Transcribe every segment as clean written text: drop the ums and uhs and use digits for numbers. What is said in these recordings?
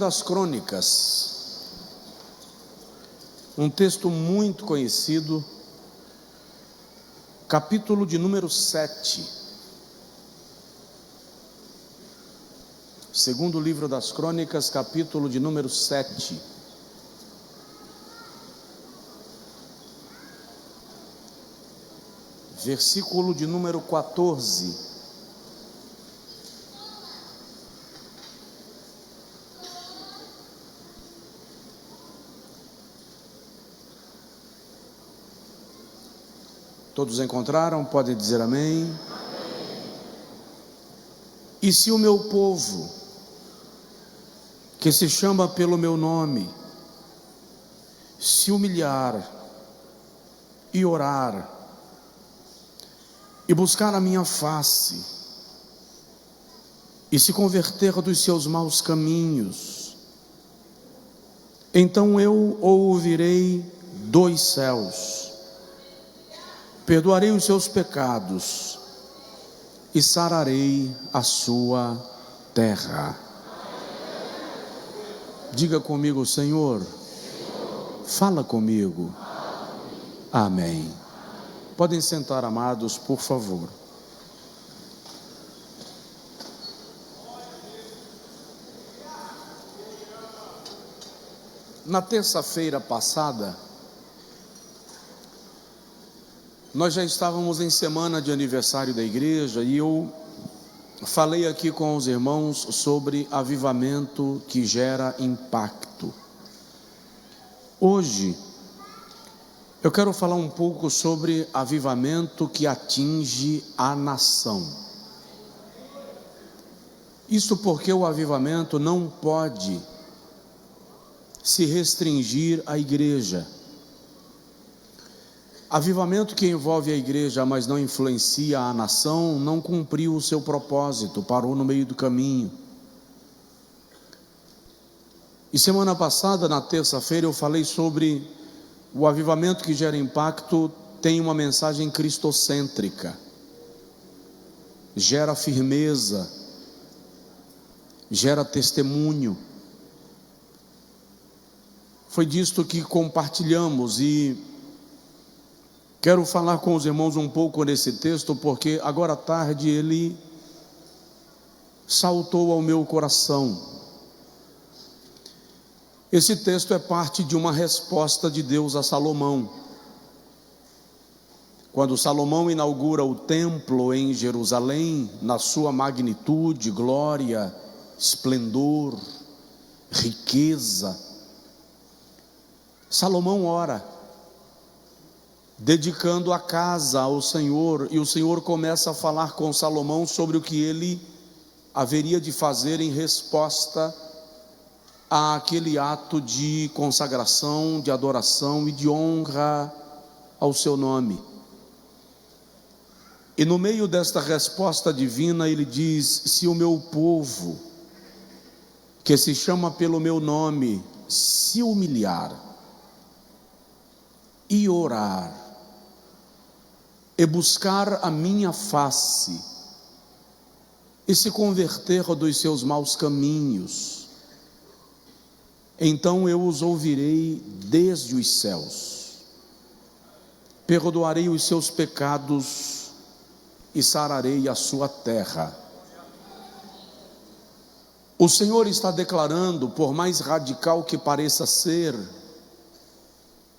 das Crônicas, um texto muito conhecido, capítulo de número 7. Segundo livro das Crônicas, capítulo de número 7. Versículo de número 14. Todos encontraram? Podem dizer amém? Amém. E se o meu povo, que se chama pelo meu nome, se humilhar e orar, e buscar a minha face, e se converter dos seus maus caminhos, então eu ouvirei dos céus, perdoarei os seus pecados e sararei a sua terra. Diga comigo, Senhor, fala comigo. Amém. Podem sentar, amados, por favor. Na terça-feira passada, nós já estávamos em semana de aniversário da igreja e eu falei aqui com os irmãos sobre avivamento que gera impacto. Hoje, eu quero falar um pouco sobre avivamento que atinge a nação. Isso porque o avivamento não pode se restringir à igreja. Avivamento que envolve a igreja, mas não influencia a nação, não cumpriu o seu propósito, parou no meio do caminho. E semana passada, na terça-feira, eu falei sobre o avivamento que gera impacto, tem uma mensagem cristocêntrica, gera firmeza, gera testemunho. Foi disto que compartilhamos e quero falar com os irmãos um pouco nesse texto, porque agora à tarde ele saltou ao meu coração. Esse texto é parte de uma resposta de Deus a Salomão. Quando Salomão inaugura o templo em Jerusalém, na sua magnitude, glória, esplendor, riqueza, Salomão ora, dedicando a casa ao Senhor, e o Senhor começa a falar com Salomão sobre o que ele haveria de fazer em resposta àquele ato de consagração, de adoração e de honra ao seu nome. E no meio desta resposta divina ele diz: se o meu povo, que se chama pelo meu nome, se humilhar e orar, e buscar a minha face, e se converter dos seus maus caminhos, então eu os ouvirei desde os céus, perdoarei os seus pecados e sararei a sua terra. O Senhor está declarando, por mais radical que pareça ser,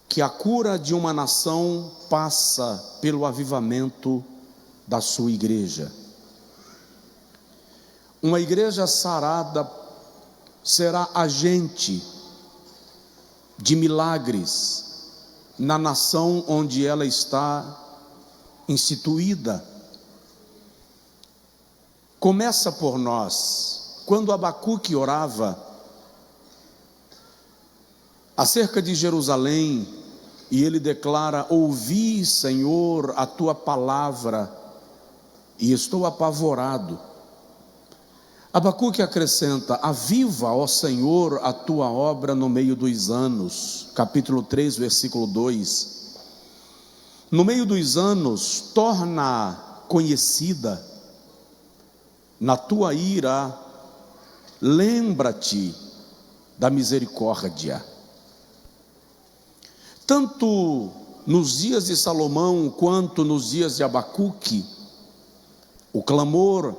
que a cura de uma nação passa pelo avivamento da sua igreja. Uma igreja sarada será agente de milagres na nação onde ela está instituída. Começa por nós. Quando Abacuque orava acerca de Jerusalém, e ele declara: ouvi, Senhor, a tua palavra, e estou apavorado. Abacuque acrescenta: aviva, ó Senhor, a tua obra no meio dos anos. Capítulo 3, versículo 2. No meio dos anos, torna conhecida. Na tua ira, lembra-te da misericórdia. Tanto nos dias de Salomão quanto nos dias de Abacuque, o clamor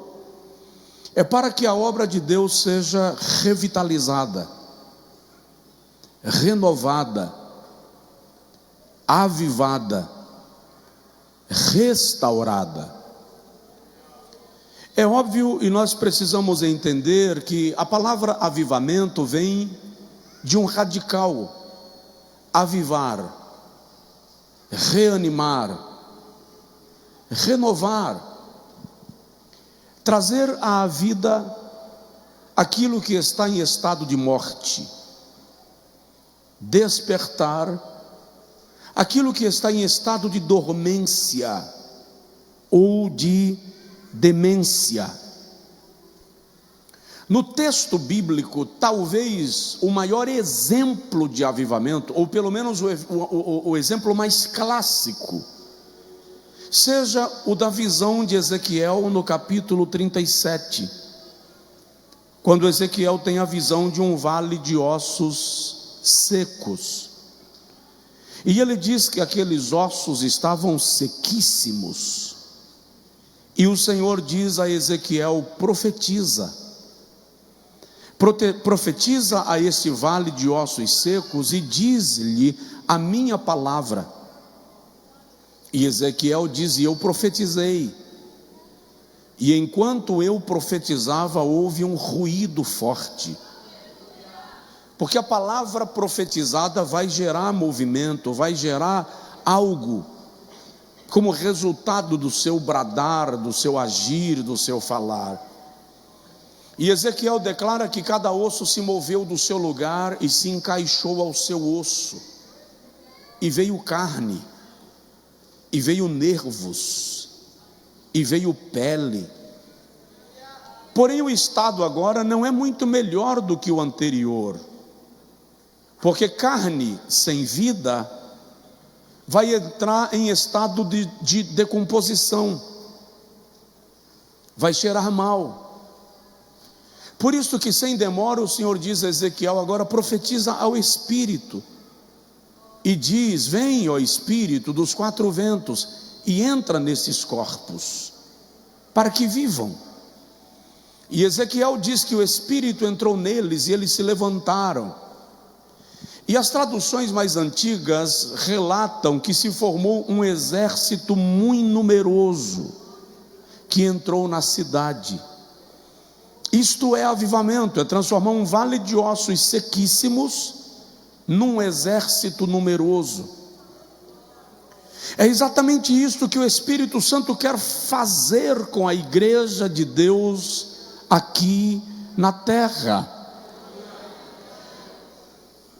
é para que a obra de Deus seja revitalizada, renovada, avivada, restaurada. É óbvio, e nós precisamos entender que a palavra avivamento vem de um radical: avivar, reanimar, renovar, trazer à vida aquilo que está em estado de morte, despertar aquilo que está em estado de dormência ou de demência. No texto bíblico, talvez o maior exemplo de avivamento, ou pelo menos o exemplo mais clássico, seja o da visão de Ezequiel no capítulo 37, quando Ezequiel tem a visão de um vale de ossos secos, e ele diz que aqueles ossos estavam sequíssimos, e o Senhor diz a Ezequiel: profetiza a esse vale de ossos secos e diz-lhe a minha palavra. E Ezequiel diz: e eu profetizei, e enquanto eu profetizava houve um ruído forte, porque a palavra profetizada vai gerar movimento, vai gerar algo como resultado do seu bradar, do seu agir, do seu falar. E Ezequiel declara que cada osso se moveu do seu lugar e se encaixou ao seu osso, e veio carne, e veio nervos, e veio pele. Porém o estado agora não é muito melhor do que o anterior, porque carne sem vida vai entrar em estado de decomposição, vai cheirar mal. Por isso que sem demora o Senhor diz a Ezequiel: agora profetiza ao Espírito, e diz: vem, ó Espírito dos quatro ventos, e entra nesses corpos, para que vivam. E Ezequiel diz que o Espírito entrou neles, e eles se levantaram. E as traduções mais antigas relatam que se formou um exército muito numeroso, que entrou na cidade. Isto é avivamento, é transformar um vale de ossos sequíssimos num exército numeroso. É exatamente isso que o Espírito Santo quer fazer com a igreja de Deus aqui na terra.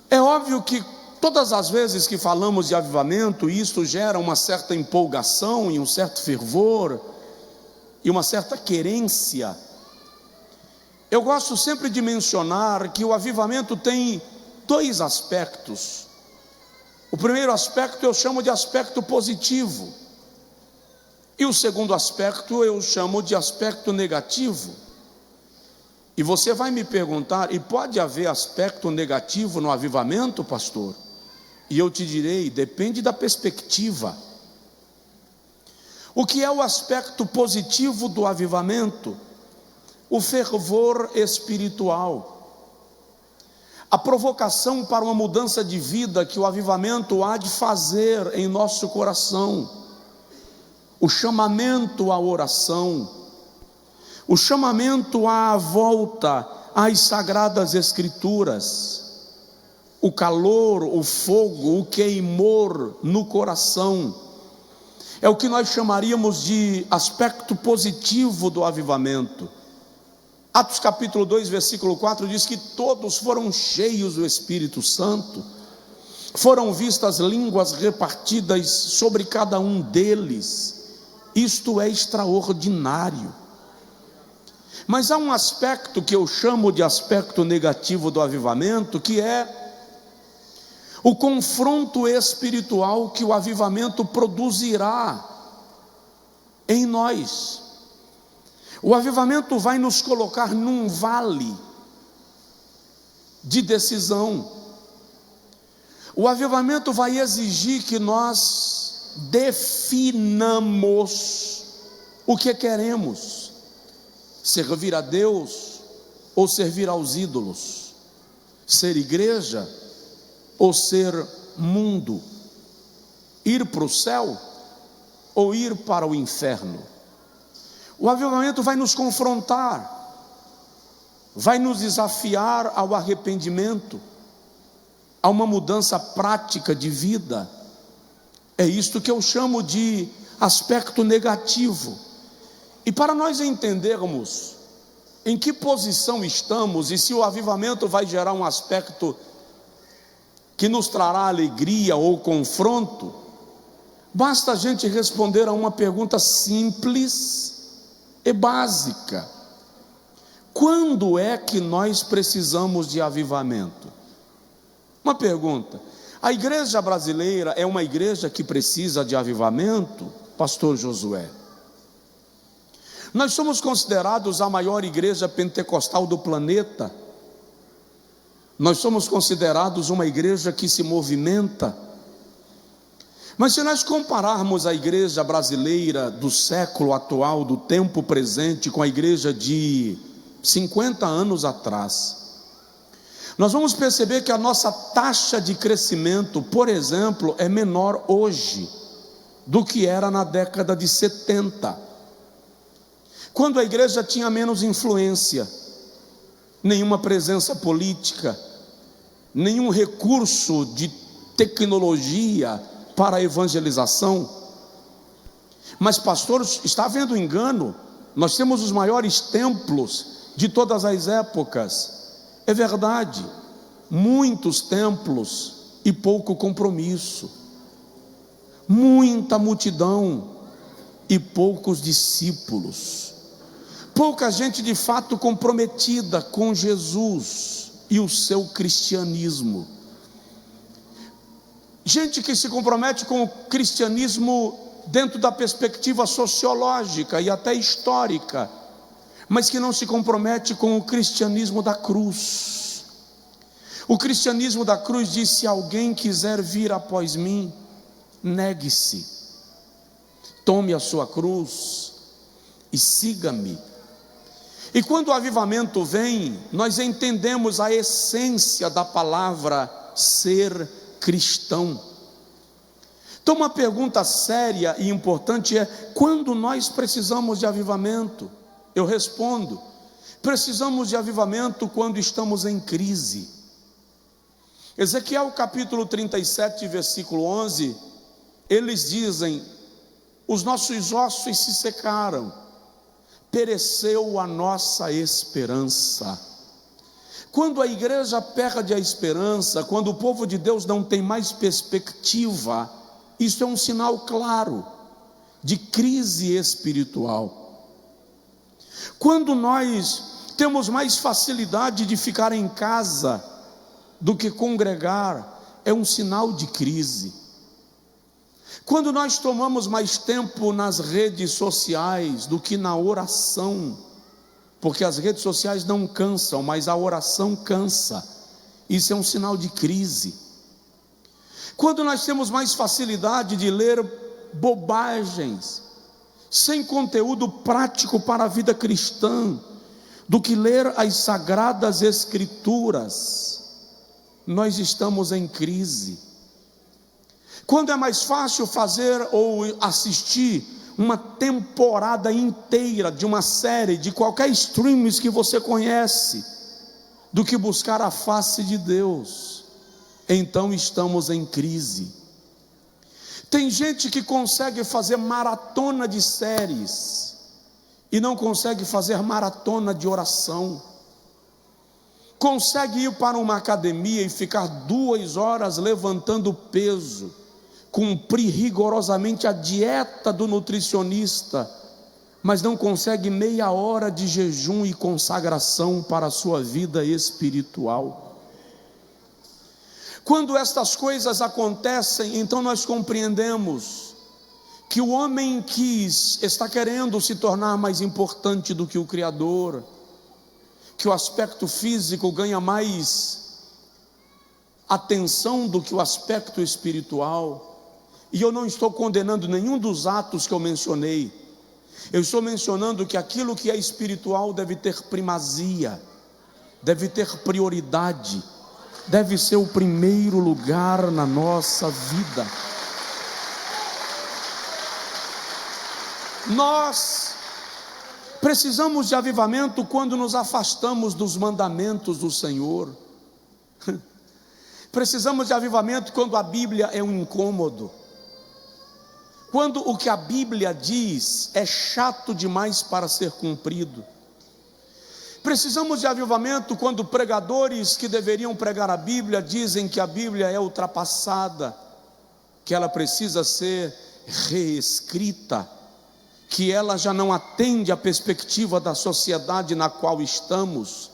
É óbvio que todas as vezes que falamos de avivamento, isso gera uma certa empolgação e um certo fervor e uma certa querência. Eu gosto sempre de mencionar que o avivamento tem dois aspectos. O primeiro aspecto eu chamo de aspecto positivo, e o segundo aspecto eu chamo de aspecto negativo. E você vai me perguntar: e pode haver aspecto negativo no avivamento, pastor? E eu te direi: depende da perspectiva. O que é o aspecto positivo do avivamento? O fervor espiritual, a provocação para uma mudança de vida que o avivamento há de fazer em nosso coração, o chamamento à oração, o chamamento à volta às sagradas escrituras, o calor, o fogo, o queimor no coração, é o que nós chamaríamos de aspecto positivo do avivamento. Atos capítulo 2, versículo 4 diz que todos foram cheios do Espírito Santo, foram vistas línguas repartidas sobre cada um deles. Isto é extraordinário. Mas há um aspecto que eu chamo de aspecto negativo do avivamento, que é o confronto espiritual que o avivamento produzirá em nós. O avivamento vai nos colocar num vale, de decisão. O avivamento vai exigir que nós definamos o que queremos: servir a Deus ou servir aos ídolos, ser igreja ou ser mundo, ir para o céu ou ir para o inferno. O avivamento vai nos confrontar, vai nos desafiar ao arrependimento, a uma mudança prática de vida. É isto que eu chamo de aspecto negativo. E para nós entendermos em que posição estamos e se o avivamento vai gerar um aspecto que nos trará alegria ou confronto, basta a gente responder a uma pergunta simples e básica: quando é que nós precisamos de avivamento? Uma pergunta: a igreja brasileira é uma igreja que precisa de avivamento, pastor Josué? Nós somos considerados a maior igreja pentecostal do planeta. Nós somos considerados uma igreja que se movimenta. Mas se nós compararmos a igreja brasileira do século atual, do tempo presente, com a igreja de 50 anos atrás, nós vamos perceber que a nossa taxa de crescimento, por exemplo, é menor hoje do que era na década de 70, quando a igreja tinha menos influência, nenhuma presença política, nenhum recurso de tecnologia para a evangelização. Mas pastor, está havendo engano, nós temos os maiores templos de todas as épocas. É verdade, muitos templos e pouco compromisso, muita multidão e poucos discípulos, pouca gente de fato comprometida com Jesus e o seu cristianismo. Gente que se compromete com o cristianismo dentro da perspectiva sociológica e até histórica, mas que não se compromete com o cristianismo da cruz. O cristianismo da cruz diz: se alguém quiser vir após mim, negue-se, tome a sua cruz e siga-me. E quando o avivamento vem, nós entendemos a essência da palavra ser cristão. Então uma pergunta séria e importante é: quando nós precisamos de avivamento? Eu respondo: precisamos de avivamento quando estamos em crise. Ezequiel capítulo 37, versículo 11, eles dizem: os nossos ossos se secaram, pereceu a nossa esperança. Quando a igreja perde a esperança, quando o povo de Deus não tem mais perspectiva, isso é um sinal claro de crise espiritual. Quando nós temos mais facilidade de ficar em casa do que congregar, é um sinal de crise. Quando nós tomamos mais tempo nas redes sociais do que na oração, porque as redes sociais não cansam, mas a oração cansa, isso é um sinal de crise. Quando nós temos mais facilidade de ler bobagens, sem conteúdo prático para a vida cristã, do que ler as sagradas escrituras, nós estamos em crise. Quando é mais fácil fazer ou assistir uma temporada inteira de uma série, de qualquer streams que você conhece, do que buscar a face de Deus, então estamos em crise. Tem gente que consegue fazer maratona de séries e não consegue fazer maratona de oração. Consegue ir para uma academia e ficar 2 horas levantando peso, cumprir rigorosamente a dieta do nutricionista, mas não consegue meia hora de jejum e consagração para a sua vida espiritual. Quando estas coisas acontecem, então nós compreendemos que o homem está querendo se tornar mais importante do que o Criador, que o aspecto físico ganha mais atenção do que o aspecto espiritual. E eu não estou condenando nenhum dos atos que eu mencionei. Eu estou mencionando que aquilo que é espiritual deve ter primazia, deve ter prioridade, deve ser o primeiro lugar na nossa vida. Nós precisamos de avivamento quando nos afastamos dos mandamentos do Senhor. Precisamos de avivamento quando a Bíblia é um incômodo, quando o que a Bíblia diz é chato demais para ser cumprido. Precisamos de avivamento quando pregadores que deveriam pregar a Bíblia dizem que a Bíblia é ultrapassada, que ela precisa ser reescrita, que ela já não atende à perspectiva da sociedade na qual estamos.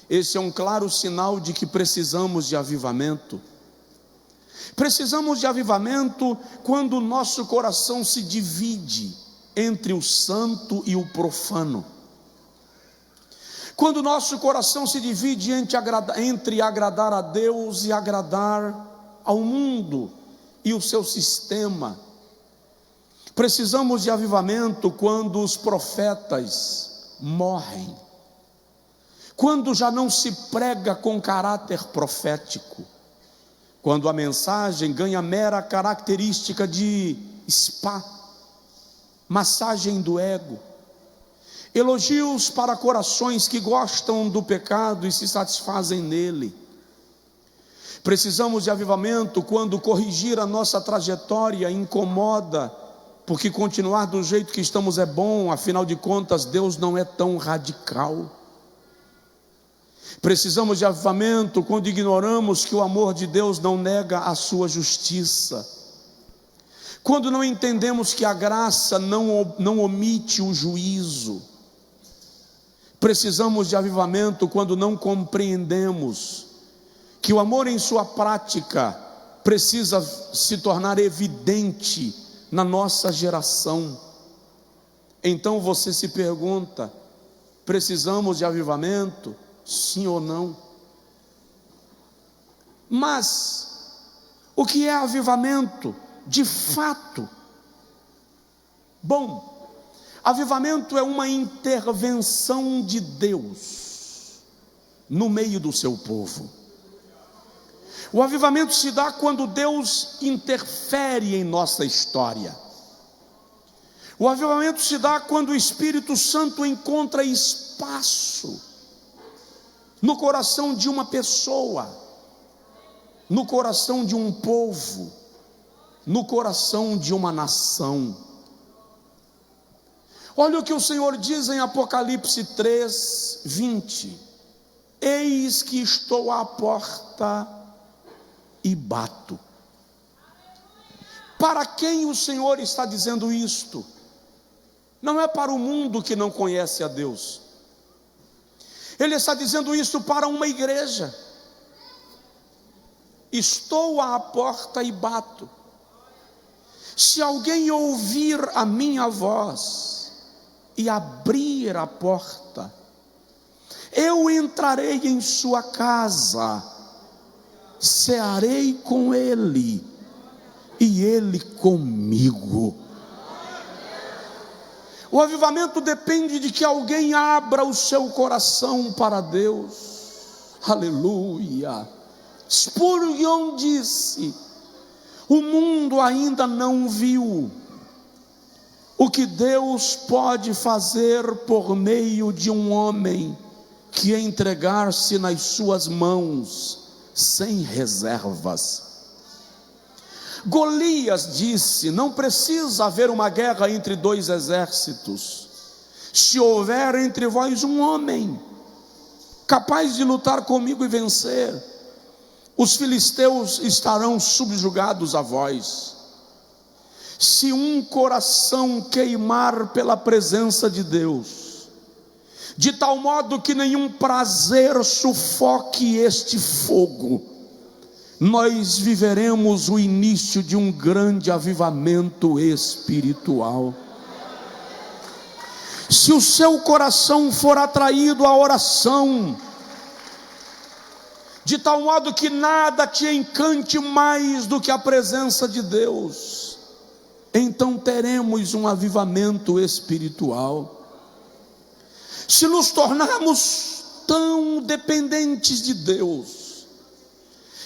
Esse é um claro sinal de que precisamos de avivamento. Precisamos de avivamento quando o nosso coração se divide entre o santo e o profano. Quando o nosso coração se divide entre agradar a Deus e agradar ao mundo e o seu sistema. Precisamos de avivamento quando os profetas morrem, quando já não se prega com caráter profético, quando a mensagem ganha mera característica de spa, massagem do ego, elogios para corações que gostam do pecado e se satisfazem nele. Precisamos de avivamento quando corrigir a nossa trajetória incomoda, porque continuar do jeito que estamos é bom, afinal de contas Deus não é tão radical. Precisamos de avivamento quando ignoramos que o amor de Deus não nega a sua justiça, quando não entendemos que a graça não omite o juízo. Precisamos de avivamento quando não compreendemos que o amor em sua prática precisa se tornar evidente na nossa geração. Então você se pergunta: precisamos de avivamento? Sim ou não? Mas o que é avivamento de fato? Bom, avivamento é uma intervenção de Deus no meio do seu povo. O avivamento se dá quando Deus interfere em nossa história. O avivamento se dá quando o Espírito Santo encontra espaço no coração de uma pessoa, no coração de um povo, no coração de uma nação. Olha o que o Senhor diz em Apocalipse 3:20: eis que estou à porta e bato. Para quem o Senhor está dizendo isto? Não é para o mundo que não conhece a Deus. Ele está dizendo isto para uma igreja. Estou à porta e bato. Se alguém ouvir a minha voz e abrir a porta, eu entrarei em sua casa, cearei com ele e ele comigo. O avivamento depende de que alguém abra o seu coração para Deus. Aleluia. Spurgeon disse: o mundo ainda não viu o que Deus pode fazer por meio de um homem que entregar-se nas suas mãos sem reservas. Golias disse: não precisa haver uma guerra entre dois exércitos, se houver entre vós um homem capaz de lutar comigo e vencer, os filisteus estarão subjugados a vós. Se um coração queimar pela presença de Deus, de tal modo que nenhum prazer sufoque este fogo, nós viveremos o início de um grande avivamento espiritual. Se o seu coração for atraído à oração, de tal modo que nada te encante mais do que a presença de Deus, então teremos um avivamento espiritual. Se nos tornarmos tão dependentes de Deus,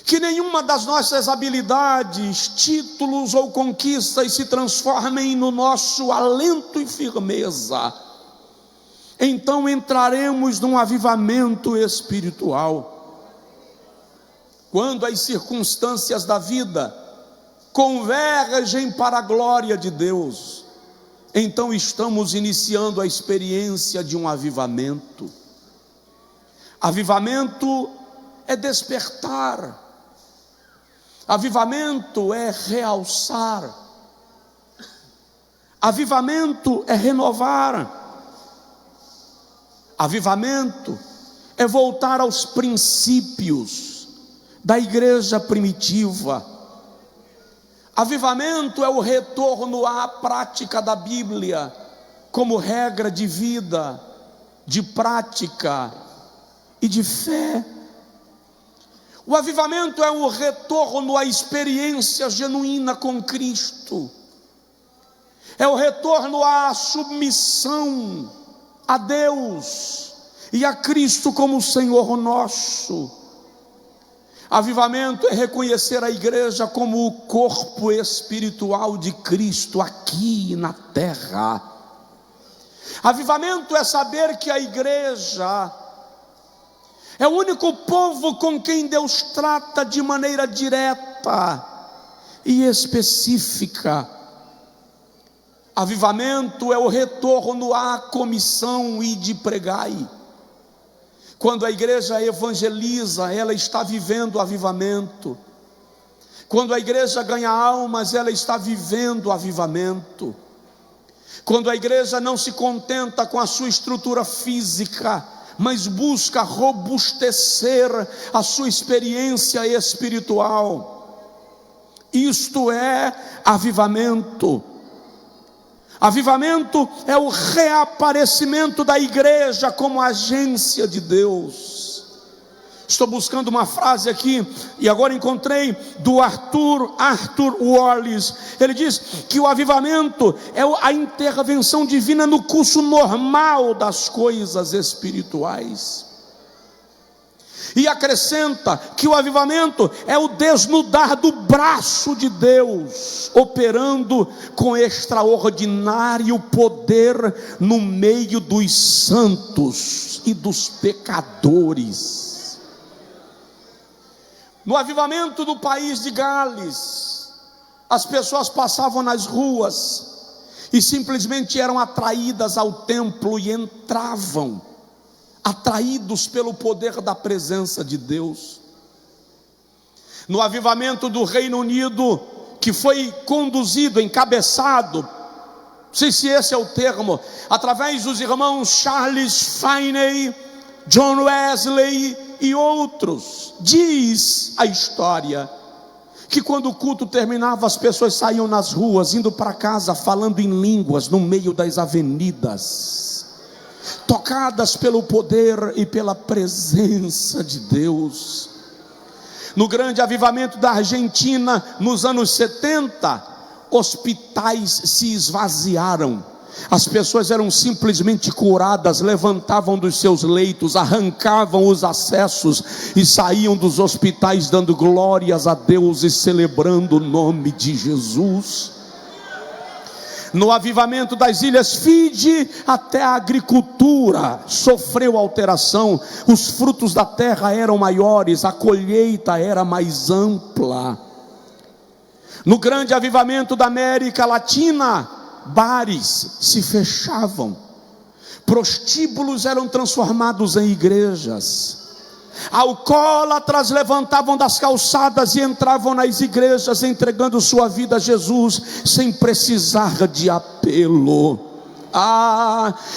que nenhuma das nossas habilidades, títulos ou conquistas se transformem no nosso alento e firmeza, então entraremos num avivamento espiritual. Quando as circunstâncias da vida convergem para a glória de Deus, então estamos iniciando a experiência de um avivamento. Avivamento é despertar, avivamento é realçar, avivamento é renovar, avivamento é voltar aos princípios da igreja primitiva. Avivamento é o retorno à prática da Bíblia como regra de vida, de prática e de fé. O avivamento é o retorno à experiência genuína com Cristo, é o retorno à submissão a Deus e a Cristo como Senhor nosso. Avivamento é reconhecer a igreja como o corpo espiritual de Cristo aqui na terra. Avivamento é saber que a igreja é o único povo com quem Deus trata de maneira direta e específica. Avivamento é o retorno à comissão e de pregai. Quando a igreja evangeliza, ela está vivendo avivamento. Quando a igreja ganha almas, ela está vivendo avivamento. Quando a igreja não se contenta com a sua estrutura física, mas busca robustecer a sua experiência espiritual, isto é avivamento. Avivamento é o reaparecimento da igreja como agência de Deus. Estou buscando uma frase aqui e agora encontrei do Arthur Wallis. Ele diz que o avivamento é a intervenção divina no curso normal das coisas espirituais. E acrescenta que o avivamento é o desnudar do braço de Deus, operando com extraordinário poder no meio dos santos e dos pecadores. No avivamento do país de Gales, as pessoas passavam nas ruas e simplesmente eram atraídas ao templo e entravam, atraídos pelo poder da presença de Deus. No avivamento do Reino Unido, que foi conduzido, encabeçado, não sei se esse é o termo, através dos irmãos Charles Finney, John Wesley e outros, diz a história que quando o culto terminava, as pessoas saíam nas ruas, indo para casa, falando em línguas no meio das avenidas, tocadas pelo poder e pela presença de Deus. No grande avivamento da Argentina, nos anos 70, hospitais se esvaziaram. As pessoas eram simplesmente curadas, levantavam dos seus leitos, arrancavam os acessos e saíam dos hospitais dando glórias a Deus e celebrando o nome de Jesus. No avivamento das ilhas Fiji, até a agricultura sofreu alteração. Os frutos da terra eram maiores, a colheita era mais ampla. No grande avivamento da América Latina, bares se fechavam, prostíbulos eram transformados em igrejas, alcoólatras levantavam das calçadas e entravam nas igrejas entregando sua vida a Jesus sem precisar de apelo.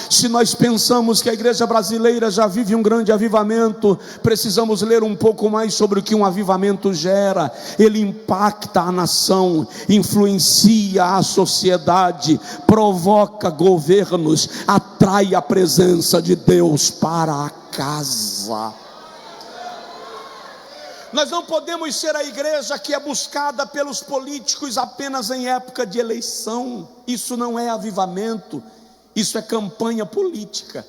Se nós pensamos que a igreja brasileira já vive um grande avivamento, precisamos ler um pouco mais sobre o que um avivamento gera. Ele impacta a nação, influencia a sociedade, provoca governos, atrai a presença de Deus para a casa. Nós não podemos ser a igreja que é buscada pelos políticos apenas em época de eleição. Isso não é avivamento, isso é campanha política.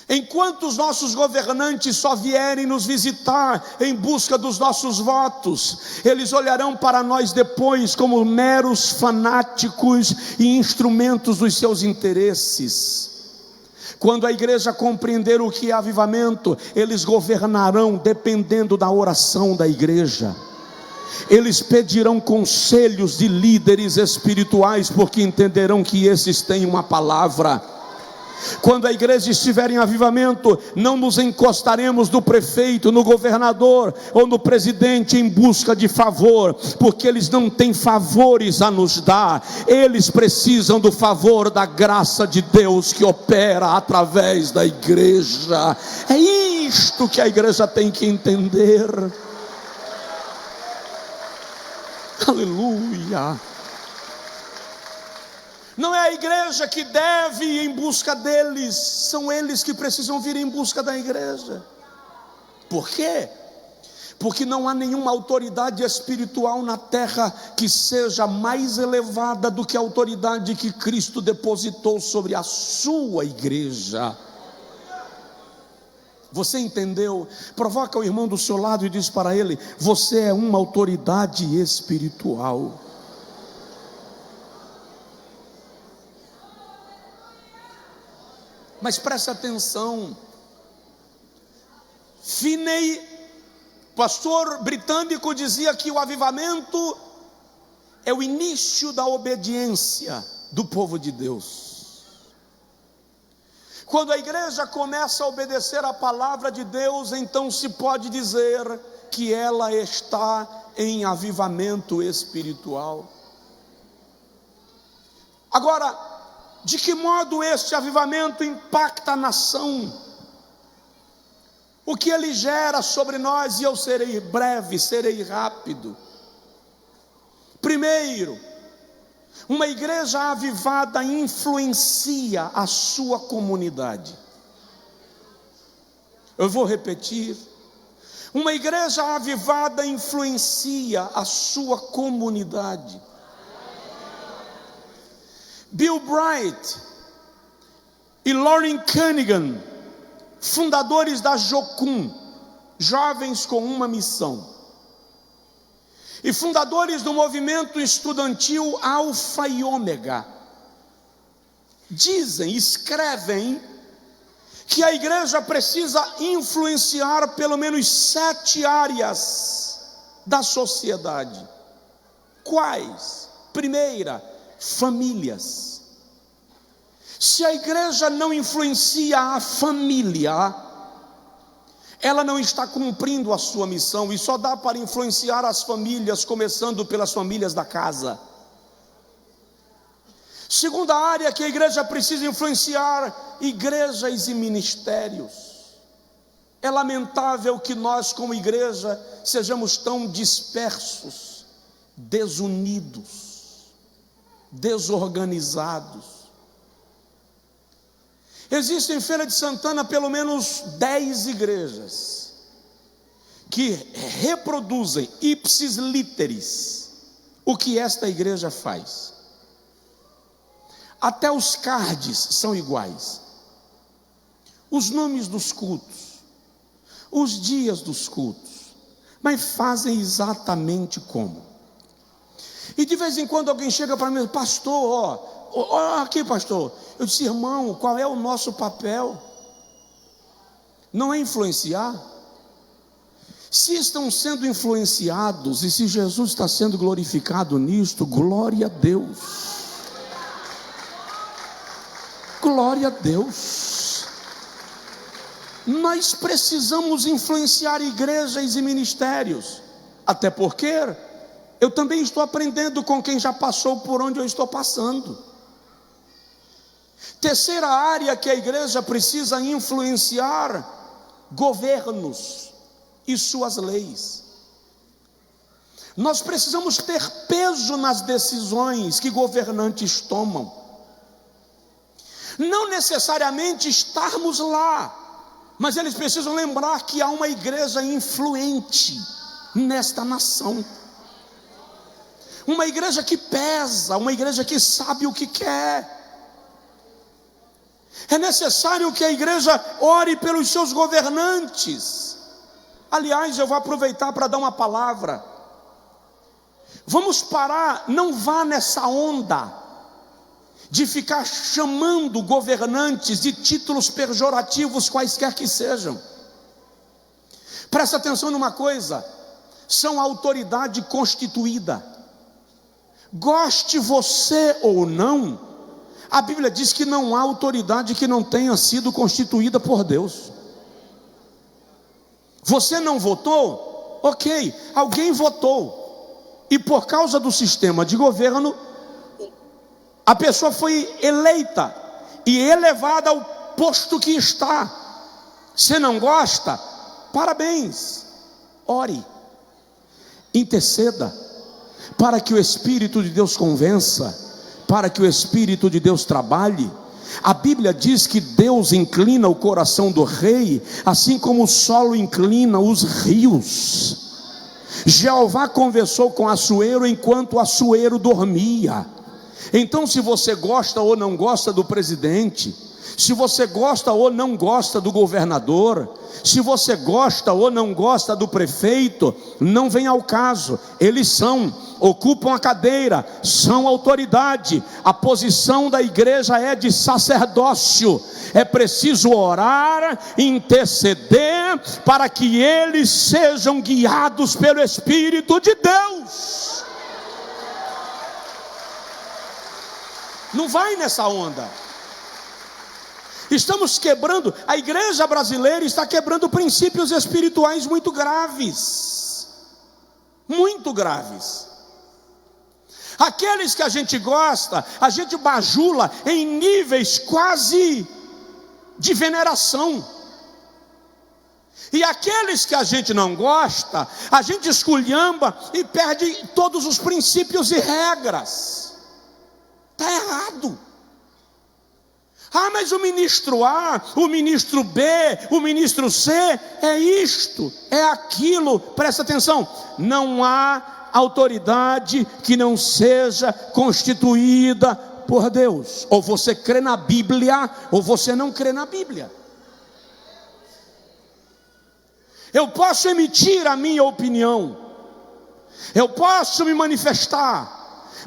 Enquanto os nossos governantes só vierem nos visitar em busca dos nossos votos, eles olharão para nós depois como meros fanáticos e instrumentos dos seus interesses. Quando a igreja compreender o que é avivamento, eles governarão dependendo da oração da igreja. Eles pedirão conselhos de líderes espirituais, porque entenderão que esses têm uma palavra. Quando a igreja estiver em avivamento, não nos encostaremos no prefeito, no governador ou no presidente em busca de favor, porque eles não têm favores a nos dar. Eles precisam do favor da graça de Deus que opera através da igreja. É isto que a igreja tem que entender. Aleluia. Não é a igreja que deve ir em busca deles, são eles que precisam vir em busca da igreja. Por quê? Porque não há nenhuma autoridade espiritual na terra que seja mais elevada do que a autoridade que Cristo depositou sobre a sua igreja. Você entendeu? Provoca o irmão do seu lado e diz para ele: você é uma autoridade espiritual. Mas preste atenção, Finney, pastor britânico, dizia que o avivamento é o início da obediência do povo de Deus. Quando a igreja começa a obedecer a palavra de Deus, então se pode dizer que ela está em avivamento espiritual. Agora, de que modo este avivamento impacta a nação? O que ele gera sobre nós? E eu serei breve, serei rápido. Primeiro, uma igreja avivada influencia a sua comunidade. Eu vou repetir. Uma igreja avivada influencia a sua comunidade. Bill Bright e Lauren Cunningham, fundadores da Jocum, Jovens com uma Missão, e fundadores do movimento estudantil Alfa e Ômega, dizem, escrevem, que a igreja precisa influenciar pelo menos 7 áreas da sociedade. Quais? Primeira, famílias. Se a igreja não influencia a família, ela não está cumprindo a sua missão, e só dá para influenciar as famílias, começando pelas famílias da casa. Segunda área que a igreja precisa influenciar: igrejas e ministérios. É lamentável que nós, como igreja, sejamos tão dispersos, desunidos, desorganizados. Existem em Feira de Santana pelo menos 10 igrejas que reproduzem ipsis literis o que esta igreja faz. Até os cards são iguais, os nomes dos cultos, os dias dos cultos, mas fazem exatamente como. E de vez em quando alguém chega para mim: pastor, ó, aqui pastor. Eu disse: irmão, qual é o nosso papel? Não é influenciar? Se estão sendo influenciados, e se Jesus está sendo glorificado nisto, glória a Deus. Glória a Deus. Nós precisamos influenciar igrejas e ministérios, até porque eu também estou aprendendo com quem já passou por onde eu estou passando. Terceira área que a igreja precisa influenciar: governos e suas leis. Nós precisamos ter peso nas decisões que governantes tomam. Não necessariamente estarmos lá, mas eles precisam lembrar que há uma igreja influente nesta nação, uma igreja que pesa, uma igreja que sabe o que quer. É necessário que a igreja ore pelos seus governantes. Aliás, eu vou aproveitar para dar uma palavra. Vamos parar, não vá nessa onda de ficar chamando governantes de títulos pejorativos, quaisquer que sejam. Presta atenção numa coisa: são autoridade constituída. Goste você ou não, a Bíblia diz que não há autoridade que não tenha sido constituída por Deus. Você não votou? Ok, alguém votou, e por causa do sistema de governo, a pessoa foi eleita e elevada ao posto que está. Você não gosta? Parabéns, ore, interceda, para que o Espírito de Deus convença, para que o Espírito de Deus trabalhe. A Bíblia diz que Deus inclina o coração do rei, assim como o solo inclina os rios. Jeová conversou com Assuero enquanto Assuero dormia. Então, se você gosta ou não gosta do presidente, se você gosta ou não gosta do governador, se você gosta ou não gosta do prefeito, não vem ao caso. Eles ocupam a cadeira, são autoridade. A posição da igreja é de sacerdócio. É preciso orar, interceder, para que eles sejam guiados pelo Espírito de Deus. Não vai nessa onda. Estamos quebrando, a igreja brasileira está quebrando princípios espirituais muito graves. Muito graves. Aqueles que a gente gosta, a gente bajula em níveis quase de veneração. E aqueles que a gente não gosta, a gente esculhamba e perde todos os princípios e regras. Está errado. Ah, mas o ministro A, o ministro B, o ministro C, é isto, é aquilo. Presta atenção, não há autoridade que não seja constituída por Deus. Ou você crê na Bíblia, ou você não crê na Bíblia. Eu posso emitir a minha opinião, eu posso me manifestar,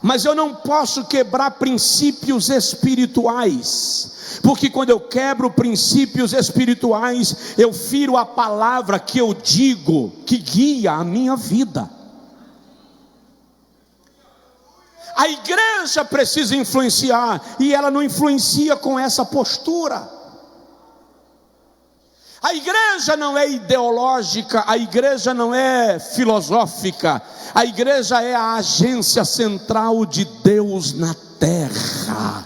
mas eu não posso quebrar princípios espirituais, porque quando eu quebro princípios espirituais, eu firo a palavra que eu digo, que guia a minha vida. A igreja precisa influenciar, e ela não influencia com essa postura. A igreja não é ideológica, a igreja não é filosófica, a igreja é a agência central de Deus na terra.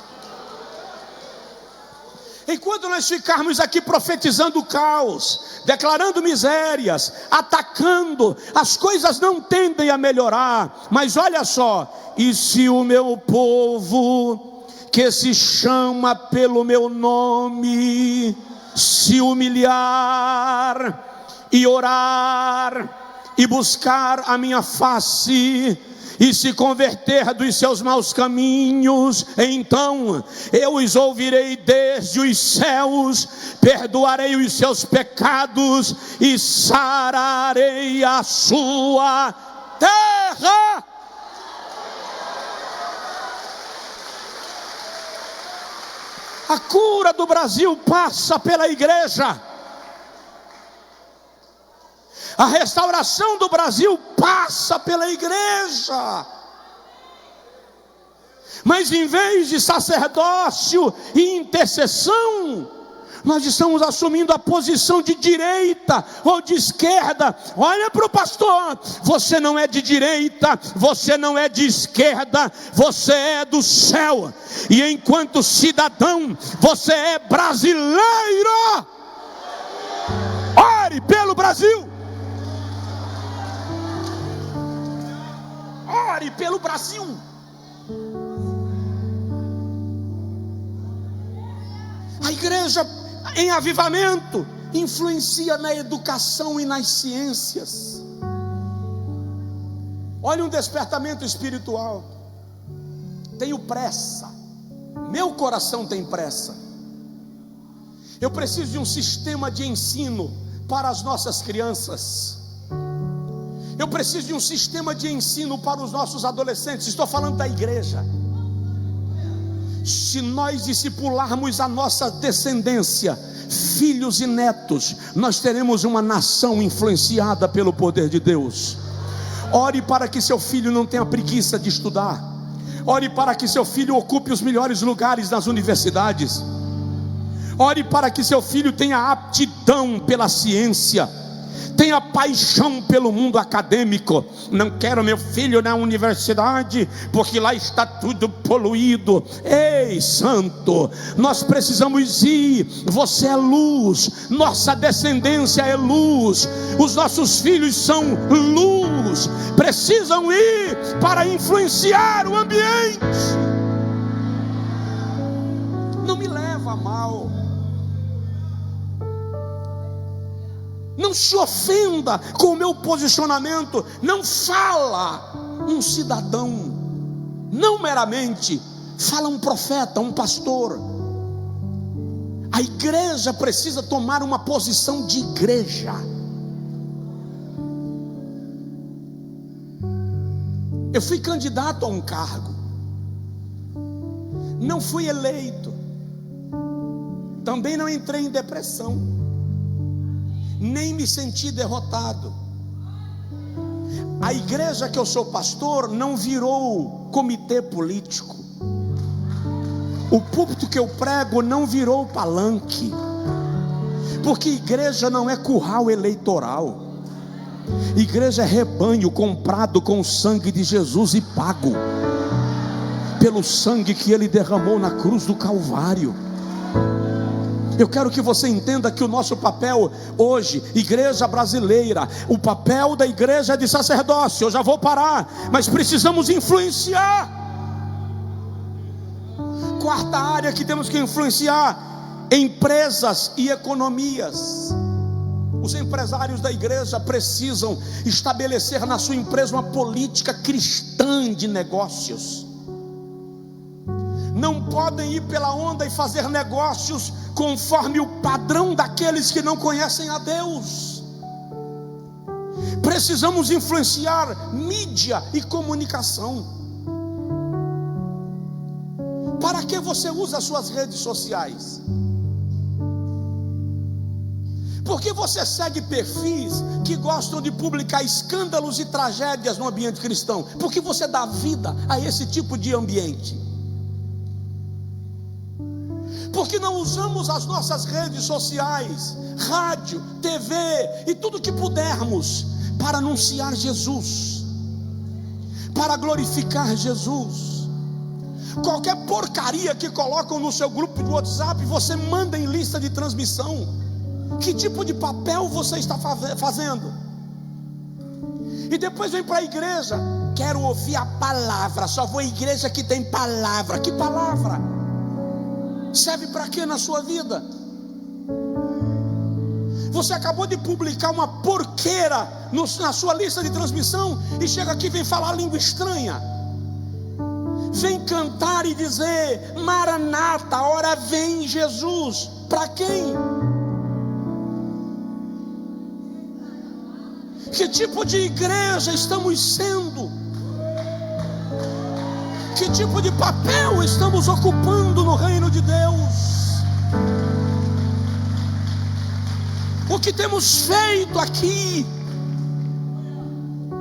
Enquanto nós ficarmos aqui profetizando o caos, declarando misérias, atacando, as coisas não tendem a melhorar. Mas olha só, e se o meu povo, que se chama pelo meu nome, se humilhar e orar e buscar a minha face e se converter dos seus maus caminhos, então eu os ouvirei desde os céus, perdoarei os seus pecados e sararei a sua terra. A cura do Brasil passa pela igreja. A restauração do Brasil passa pela igreja. Mas em vez de sacerdócio e intercessão, nós estamos assumindo a posição de direita ou de esquerda. Olha para o pastor, você não é de direita, você não é de esquerda, você é do céu. E enquanto cidadão, você é brasileiro. Ore pelo Brasil. Ore pelo Brasil. A igreja em avivamento influencia na educação e nas ciências. Olha um despertamento espiritual. Tenho pressa, meu coração tem pressa. Eu preciso de um sistema de ensino para as nossas crianças. Eu preciso de um sistema de ensino para os nossos adolescentes. Estou falando da igreja. Se nós discipularmos a nossa descendência, filhos e netos, nós teremos uma nação influenciada pelo poder de Deus. Ore para que seu filho não tenha preguiça de estudar. Ore para que seu filho ocupe os melhores lugares nas universidades. Ore para que seu filho tenha aptidão pela ciência, tenha paixão pelo mundo acadêmico. Não quero meu filho na universidade, porque lá está tudo poluído. Ei, santo, nós precisamos ir. Você é luz, nossa descendência é luz, os nossos filhos são luz, precisam ir para influenciar o ambiente. Não me leva a mal, não se ofenda com o meu posicionamento. Não fala um cidadão, não meramente fala um profeta, um pastor. A igreja precisa tomar uma posição de igreja. Eu fui candidato a um cargo, não fui eleito, também não entrei em depressão, nem me senti derrotado. A igreja que eu sou pastor não virou comitê político. O púlpito que eu prego não virou palanque, porque igreja não é curral eleitoral. Igreja é rebanho comprado com o sangue de Jesus e pago pelo sangue que Ele derramou na cruz do Calvário. Eu quero que você entenda que o nosso papel hoje, igreja brasileira, o papel da igreja é de sacerdócio. Eu já vou parar, mas precisamos influenciar. Quarta área que temos que influenciar: empresas e economias. Os empresários da igreja precisam estabelecer na sua empresa uma política cristã de negócios. Não podem ir pela onda e fazer negócios conforme o padrão daqueles que não conhecem a Deus. Precisamos influenciar mídia e comunicação. Para que você usa as suas redes sociais? Porque você segue perfis que gostam de publicar escândalos e tragédias no ambiente cristão? Porque você dá vida a esse tipo de ambiente? Porque não usamos as nossas redes sociais, rádio, TV e tudo que pudermos para anunciar Jesus, para glorificar Jesus? Qualquer porcaria que colocam no seu grupo de WhatsApp, você manda em lista de transmissão. Que tipo de papel você está fazendo? E depois vem para a igreja: quero ouvir a palavra, só vou à igreja que tem palavra. Que palavra? Serve para quê na sua vida? Você acabou de publicar uma porqueira na sua lista de transmissão e chega aqui e vem falar língua estranha, vem cantar e dizer Maranata, ora vem Jesus. Para quem? Que tipo de igreja estamos sendo? Que tipo de papel estamos ocupando no reino de Deus? O que temos feito aqui?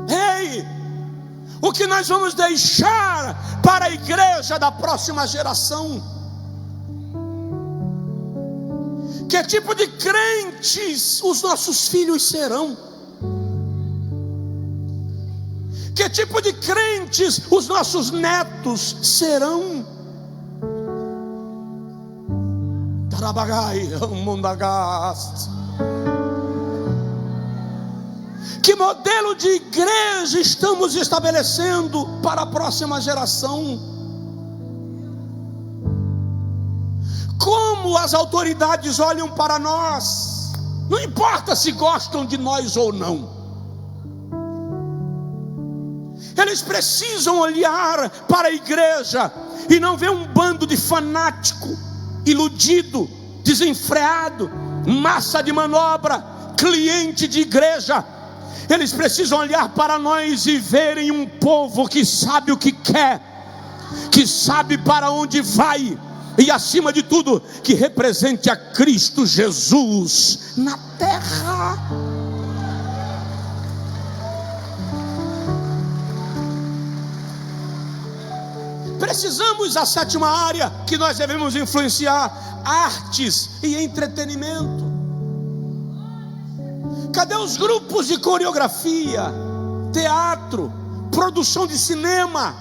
Ei, o que nós vamos deixar para a igreja da próxima geração? Que tipo de crentes os nossos filhos serão? Que tipo de crentes os nossos netos serão? Que modelo de igreja estamos estabelecendo para a próxima geração? Como as autoridades olham para nós? Não importa se gostam de nós ou não. Eles precisam olhar para a igreja e não ver um bando de fanático, iludido, desenfreado, massa de manobra, cliente de igreja. Eles precisam olhar para nós e verem um povo que sabe o que quer, que sabe para onde vai, e acima de tudo, que represente a Cristo Jesus na terra. Precisamos, a sétima área que nós devemos influenciar: artes e entretenimento. Cadê os grupos de coreografia, teatro, produção de cinema,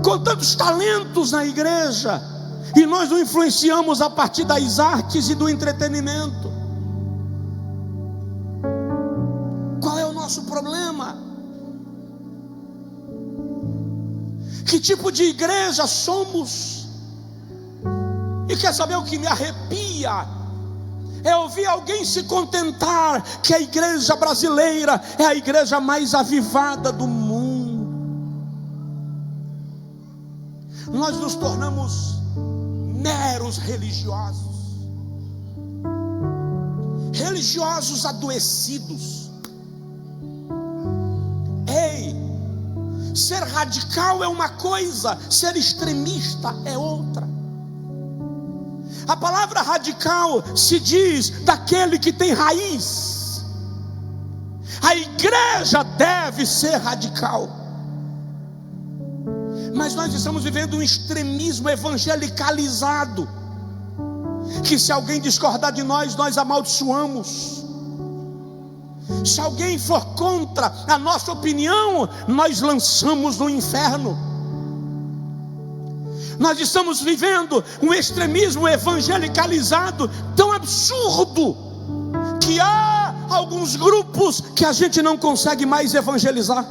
com tantos talentos na igreja, e nós não influenciamos a partir das artes e do entretenimento? Qual é o nosso problema? Que tipo de igreja somos? E quer saber o que me arrepia? É ouvir alguém se contentar que a igreja brasileira é a igreja mais avivada do mundo. Nós nos tornamos meros religiosos, religiosos adoecidos. Ei, ser radical é uma coisa, ser extremista é outra. A palavra radical se diz daquele que tem raiz. A igreja deve ser radical. Mas nós estamos vivendo um extremismo evangelicalizado, que se alguém discordar de nós, nós amaldiçoamos. Se alguém for contra a nossa opinião, nós lançamos no inferno. Nós estamos vivendo um extremismo evangelicalizado tão absurdo, que há alguns grupos que a gente não consegue mais evangelizar.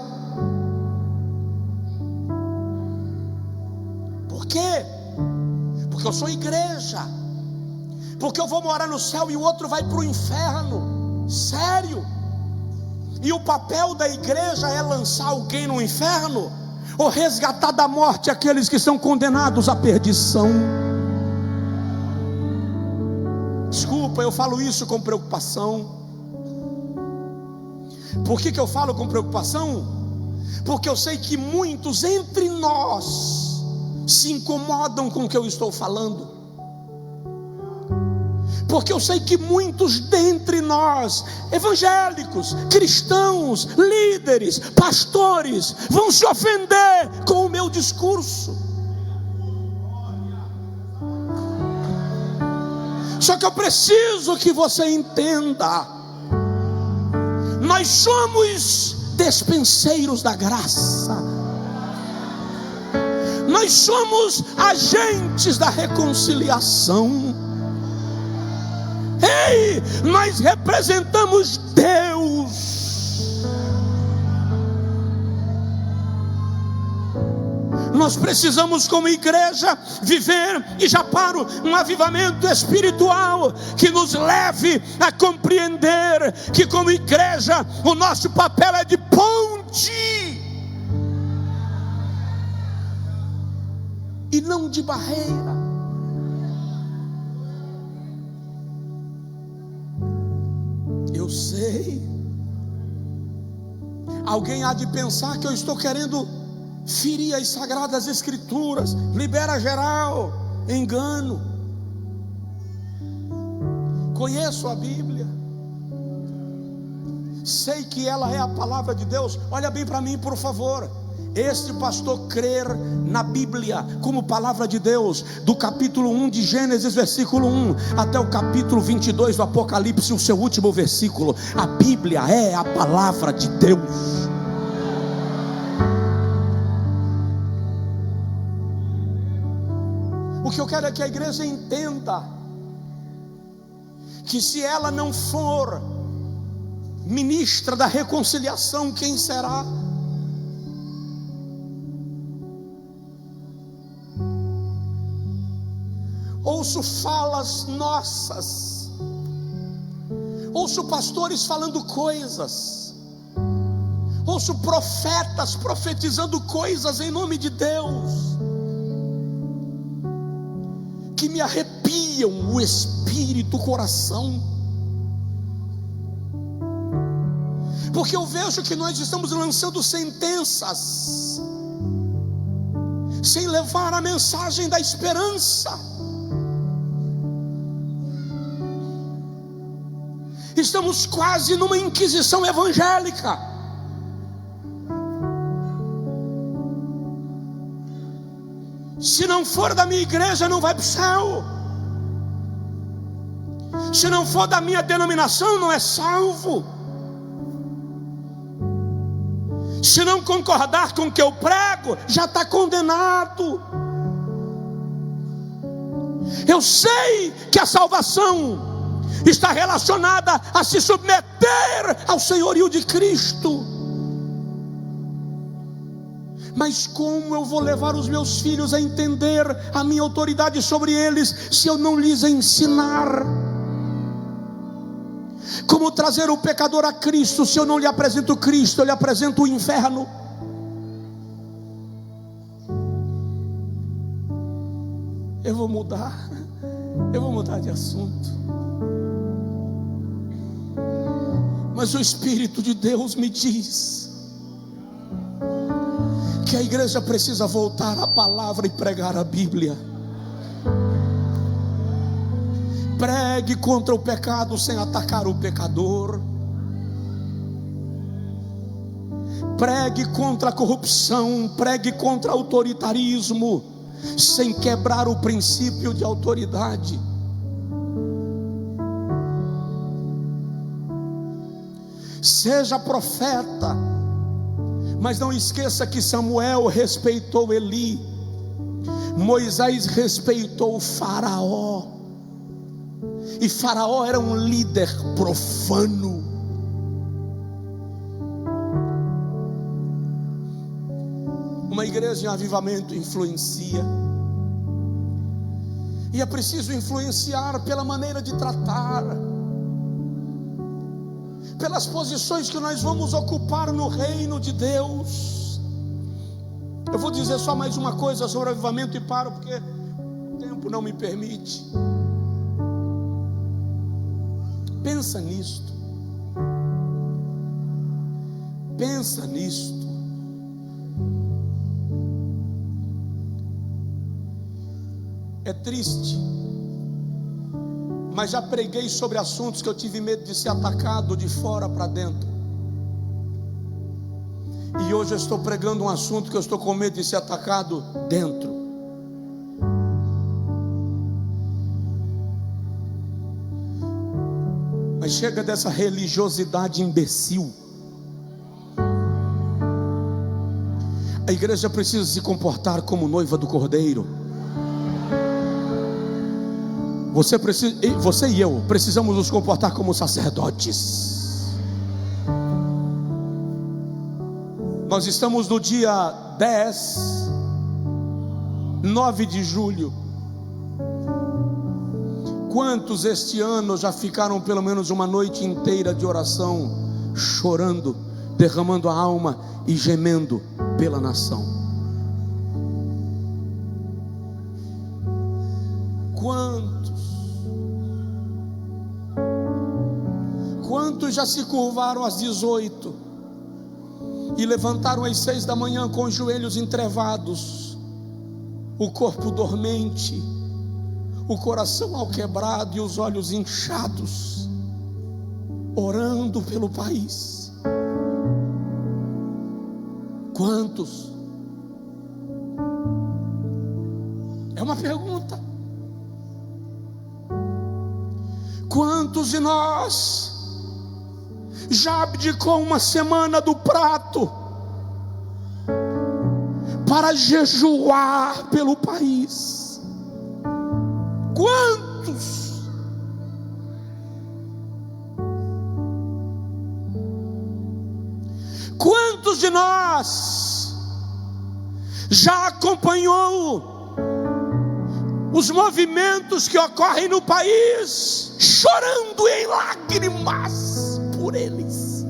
Por quê? Porque eu sou igreja, porque eu vou morar no céu e o outro vai para o inferno. Sério? E o papel da igreja é lançar alguém no inferno, ou resgatar da morte aqueles que são condenados à perdição? Desculpa, eu falo isso com preocupação. Por que eu falo com preocupação? Porque eu sei que muitos entre nós se incomodam com o que eu estou falando. Porque eu sei que muitos dentre nós, evangélicos, cristãos, líderes, pastores, vão se ofender com o meu discurso. Só que eu preciso que você entenda: nós somos despenseiros da graça, nós somos agentes da reconciliação. Ei, nós representamos Deus. Nós precisamos, como igreja, viver, e já paro, um avivamento espiritual que nos leve a compreender que, como igreja, o nosso papel é de ponte e não de barreira. Eu sei, alguém há de pensar que eu estou querendo ferir as sagradas escrituras, libera geral, engano. Conheço a Bíblia, sei que ela é a palavra de Deus. Olha bem para mim, por favor. Este pastor crer na Bíblia como palavra de Deus, do capítulo 1 de Gênesis, versículo 1, até o capítulo 22 do Apocalipse, o seu último versículo. A Bíblia é a palavra de Deus. O que eu quero é que a igreja entenda que, se ela não for ministra da reconciliação, quem será? Ouço falas nossas, ouço pastores falando coisas, ouço profetas profetizando coisas em nome de Deus, que me arrepiam o espírito, o coração, porque eu vejo que nós estamos lançando sentenças, sem levar a mensagem da esperança. Estamos quase numa inquisição evangélica. Se não for da minha igreja, não vai para o céu. Se não for da minha denominação, não é salvo. Se não concordar com o que eu prego, já está condenado. Eu sei que a salvação está relacionada a se submeter ao senhorio de Cristo. Mas como eu vou levar os meus filhos a entender a minha autoridade sobre eles, se eu não lhes ensinar? Como trazer o pecador a Cristo, se eu não lhe apresento Cristo, eu lhe apresento o inferno? Eu vou mudar de assunto. Mas o Espírito de Deus me diz que a igreja precisa voltar à palavra e pregar a Bíblia. Pregue contra o pecado sem atacar o pecador. Pregue contra a corrupção, pregue contra o autoritarismo, sem quebrar o princípio de autoridade. Seja profeta, mas não esqueça que Samuel respeitou Eli, Moisés respeitou o Faraó, e Faraó era um líder profano. Uma igreja em avivamento influencia, e é preciso influenciar pela maneira de tratar, pelas posições que nós vamos ocupar no reino de Deus. Eu vou dizer só mais uma coisa sobre avivamento e paro, porque o tempo não me permite. Pensa nisto. Pensa nisto. É triste, mas já preguei sobre assuntos que eu tive medo de ser atacado de fora para dentro. E hoje eu estou pregando um assunto que eu estou com medo de ser atacado dentro. Mas chega dessa religiosidade imbecil. A igreja precisa se comportar como noiva do Cordeiro. Você e eu precisamos nos comportar como sacerdotes. Nós estamos no dia 9 de julho. Quantos este ano já ficaram pelo menos uma noite inteira de oração, chorando, derramando a alma e gemendo pela nação? Quantos já se curvaram às 18 e levantaram às 6 da manhã com os joelhos entrevados, o corpo dormente, o coração alquebrado e os olhos inchados, orando pelo país? Quantos? É uma pergunta. Quantos de nós já abdicou uma semana do prato para jejuar pelo país? Quantos? Quantos de nós já acompanhou os movimentos que ocorrem no país, chorando em lágrimas por eles.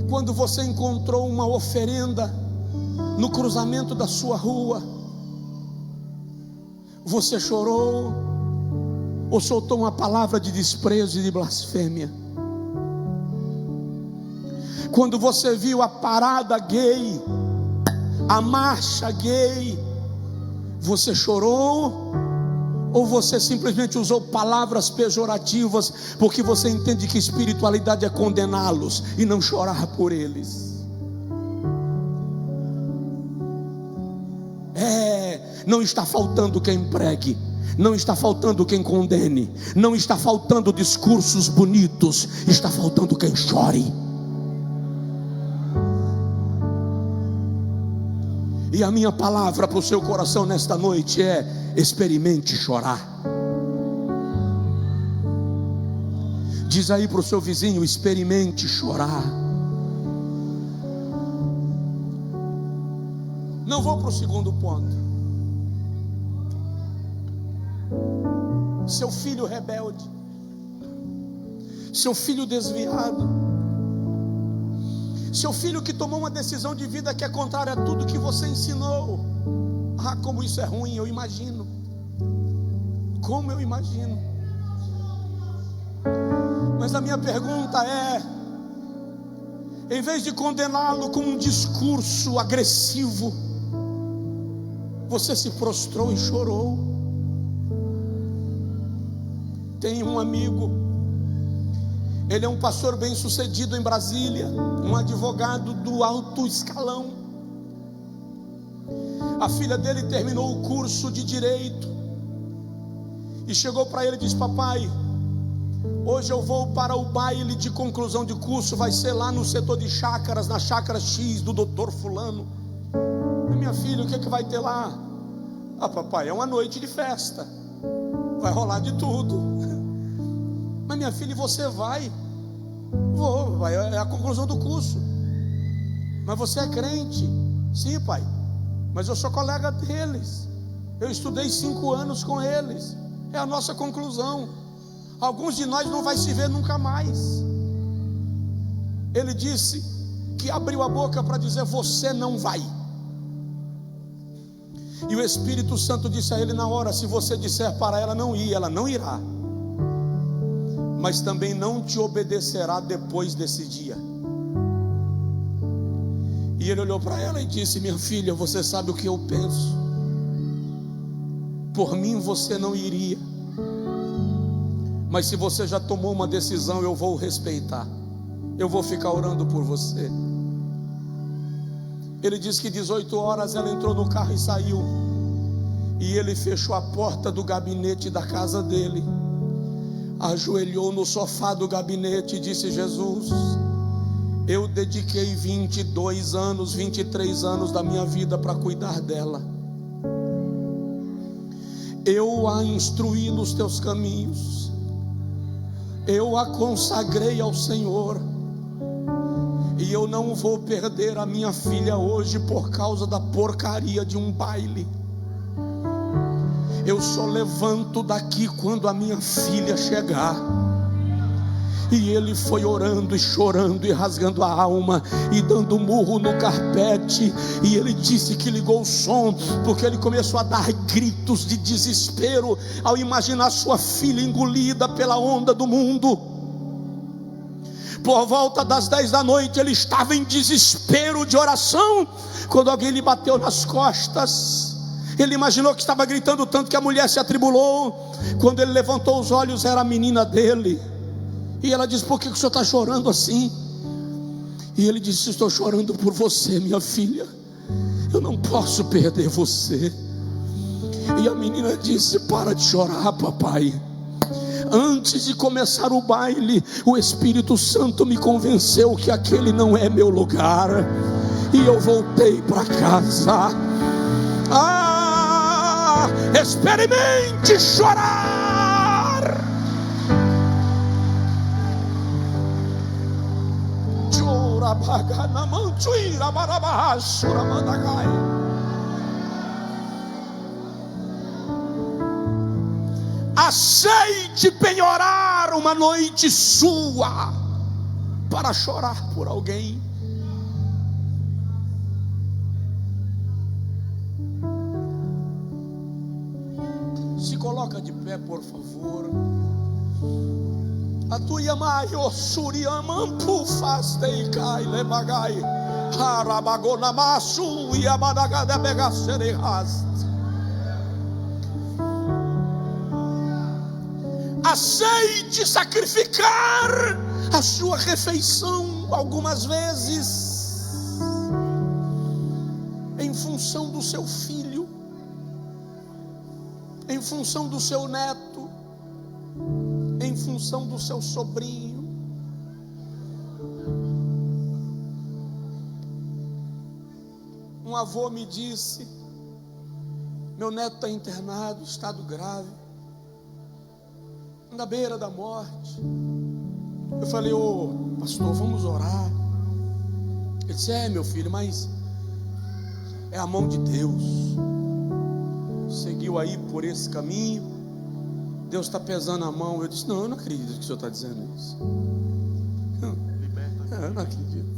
Quando você encontrou uma oferenda no cruzamento da sua rua, você chorou ou soltou uma palavra de desprezo e de blasfêmia? Quando você viu a parada gay, a marcha gay, você chorou? Ou você simplesmente usou palavras pejorativas, porque você entende que espiritualidade é condená-los e não chorar por eles? Não está faltando quem pregue, não está faltando quem condene, não está faltando discursos bonitos, está faltando quem chore. E a minha palavra para o seu coração nesta noite é: experimente chorar. Diz aí para o seu vizinho: experimente chorar. Não vou para o segundo ponto. Seu filho rebelde, seu filho desviado, seu filho que tomou uma decisão de vida que é contrária a tudo que você ensinou. Ah, como isso é ruim, eu imagino. Como eu imagino. Mas a minha pergunta é: em vez de condená-lo com um discurso agressivo, você se prostrou e chorou. Tem um amigo, ele é um pastor bem sucedido em Brasília, um advogado do alto escalão. A filha dele terminou o curso de direito e chegou para ele e disse: papai, hoje eu vou para o baile de conclusão de curso, vai ser lá no setor de chácaras, na chácara X do doutor fulano. E minha filha, o que é que vai ter lá? Ah, papai, é uma noite de festa, vai rolar de tudo. Mas minha filha, e você vai? Vou, vai, é a conclusão do curso. Mas você é crente? Sim, pai, mas eu sou colega deles, eu estudei 5 anos com eles, é a nossa conclusão. Alguns de nós não vai se ver nunca mais. Ele disse que abriu a boca para dizer: você não vai. E o Espírito Santo disse a ele na hora: se você disser para ela não ir, ela não irá, mas também não te obedecerá depois desse dia. E ele olhou para ela e disse: minha filha, você sabe o que eu penso. Por mim você não iria, mas se você já tomou uma decisão, eu vou respeitar, eu vou ficar orando por você. Ele disse que 18 horas ela entrou no carro e saiu, e ele fechou a porta do gabinete da casa dele, ajoelhou no sofá do gabinete e disse: Jesus, eu dediquei 22 anos, 23 anos da minha vida para cuidar dela. Eu a instruí nos teus caminhos, eu a consagrei ao Senhor, e eu não vou perder a minha filha hoje por causa da porcaria de um baile. Eu só levanto daqui quando a minha filha chegar. E ele foi orando e chorando e rasgando a alma e dando murro no carpete. E ele disse que ligou o som, porque ele começou a dar gritos de desespero ao imaginar sua filha engolida pela onda do mundo. Por volta das 10 da noite ele estava em desespero de oração, quando alguém lhe bateu nas costas. Ele imaginou que estava gritando tanto que a mulher se atribulou. Quando ele levantou os olhos, era a menina dele. E ela disse: por que o senhor está chorando assim? E ele disse: estou chorando por você, minha filha, eu não posso perder você. E a menina disse: para de chorar, papai. Antes de começar o baile, o Espírito Santo me convenceu que aquele não é meu lugar, e eu voltei para casa. Experimente chorar. Aceite penhorar uma noite sua para chorar por alguém. Se coloca de pé, por favor. A tua maio suriamampu fastei cai lebagai harabagona masu e abadagada begacerehas. Aceite sacrificar a sua refeição algumas vezes em função do seu filho, em função do seu neto, em função do seu sobrinho. Um avô me disse: meu neto está internado, estado grave, na beira da morte. Eu falei: ô pastor, vamos orar. Ele disse: é, meu filho, mas é a mão de Deus. Seguiu aí por esse caminho, Deus está pesando a mão. Eu disse: não, eu não acredito que o senhor está dizendo isso. Não, eu não acredito.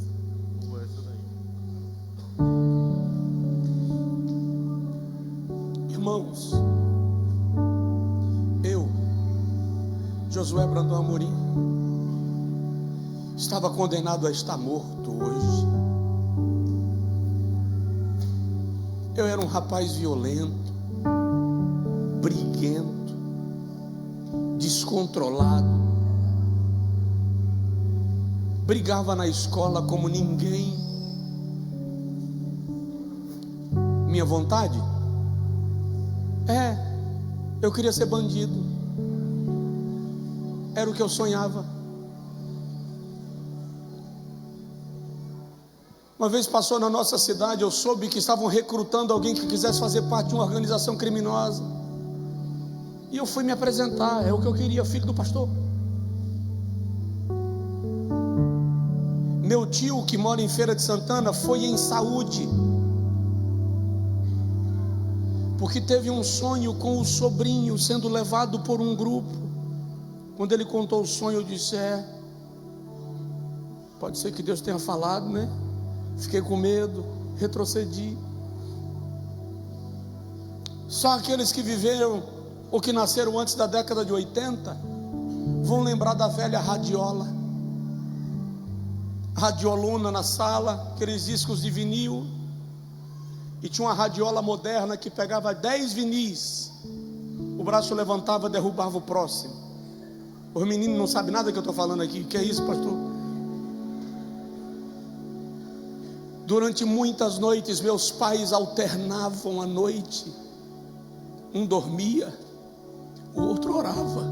Irmãos, eu, Josué Brandão Amorim, estava condenado a estar morto hoje. Eu era um rapaz violento, briguento, descontrolado, brigava na escola como ninguém. Minha vontade? Eu queria ser bandido. Era o que eu sonhava. Uma vez passou na nossa cidade, eu soube que estavam recrutando alguém que quisesse fazer parte de uma organização criminosa. E eu fui me apresentar, é o que eu queria, filho do pastor. Meu tio, que mora em Feira de Santana, foi em saúde, porque teve um sonho com o sobrinho sendo levado por um grupo. Quando ele contou o sonho, eu disse: pode ser que Deus tenha falado, né? Fiquei com medo, retrocedi. Só aqueles que viveram ou que nasceram antes da década de 80 vão lembrar da velha radiola, radiolona na sala, aqueles discos de vinil. E tinha uma radiola moderna que pegava 10 vinis, o braço levantava, derrubava o próximo. Os meninos não sabem nada que eu estou falando aqui. Que é isso, pastor? Durante muitas noites meus pais alternavam a noite. Um dormia, o outro orava.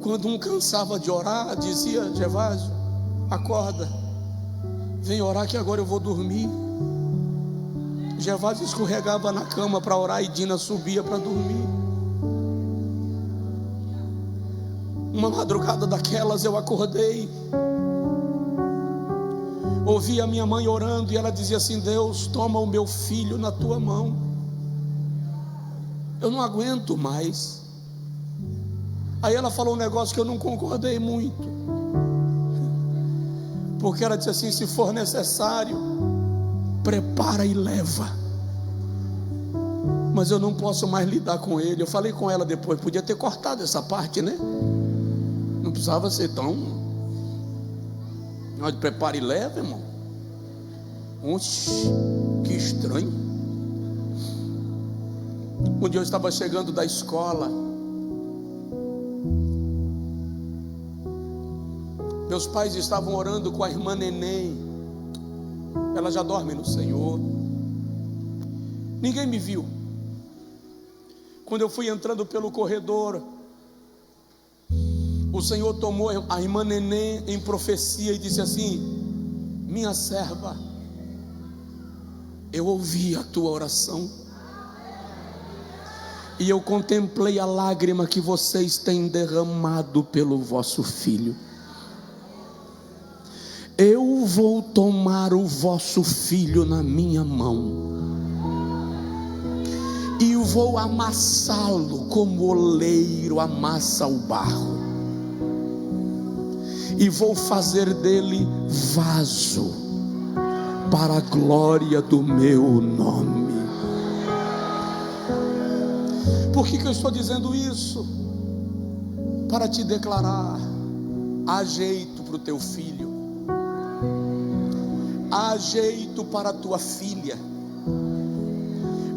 Quando um cansava de orar, dizia: Gervásio, acorda, vem orar que agora eu vou dormir. Gervásio escorregava na cama para orar e Dina subia para dormir. Uma madrugada daquelas eu acordei, ouvi a minha mãe orando e ela dizia assim: Deus, toma o meu filho na tua mão, eu não aguento mais. Aí ela falou um negócio que eu não concordei muito, porque ela disse assim: se for necessário, prepara e leva, mas eu não posso mais lidar com ele. Eu falei com ela depois, podia ter cortado essa parte, né? Não precisava ser tão. Nós prepara e leva, irmão. Oxi, que estranho. Um dia eu estava chegando da escola, meus pais estavam orando com a irmã Neném. Ela já dorme no Senhor. Ninguém me viu. Quando eu fui entrando pelo corredor, o Senhor tomou a irmã Neném em profecia e disse assim: minha serva, eu ouvi a tua oração e eu contemplei a lágrima que vocês têm derramado pelo vosso filho. eu vou tomar o vosso filho na minha mão e vou amassá-lo como o oleiro amassa o barro, e vou fazer dele vaso para a glória do meu nome. Por que eu estou dizendo isso? Para te declarar: há jeito para o teu filho, há jeito para a tua filha,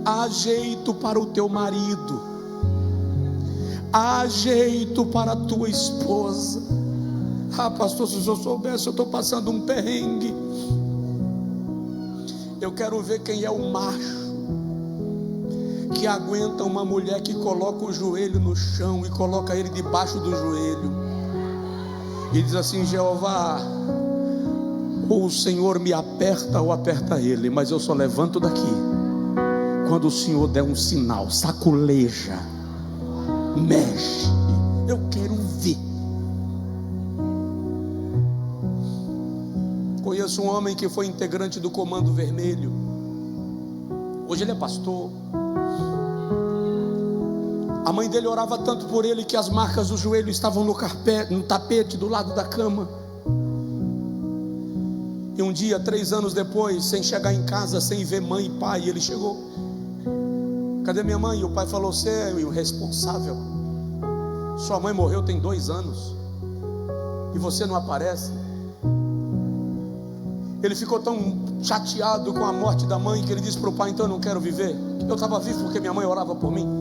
há jeito para o teu marido, há jeito para a tua esposa. Ah, pastor, se eu soubesse, eu estou passando um perrengue. Eu quero ver quem é o macho que aguenta uma mulher que coloca o joelho no chão e coloca ele debaixo do joelho e diz assim: Jeová, ou o Senhor me aperta ou aperta ele, mas eu só levanto daqui quando o Senhor der um sinal, saculeja, mexe. Eu quero ver. Conheço um homem que foi integrante do Comando Vermelho. Hoje ele é pastor. A mãe dele orava tanto por ele que as marcas do joelho estavam no tapete do lado da cama. E um dia, 3 anos depois, sem chegar em casa, sem ver mãe e pai, ele chegou: cadê minha mãe? E o pai falou: você é o irresponsável, sua mãe morreu tem 2 anos e você não aparece. Ele ficou tão chateado com a morte da mãe que ele disse para o pai: então eu não quero viver, eu estava vivo porque minha mãe orava por mim.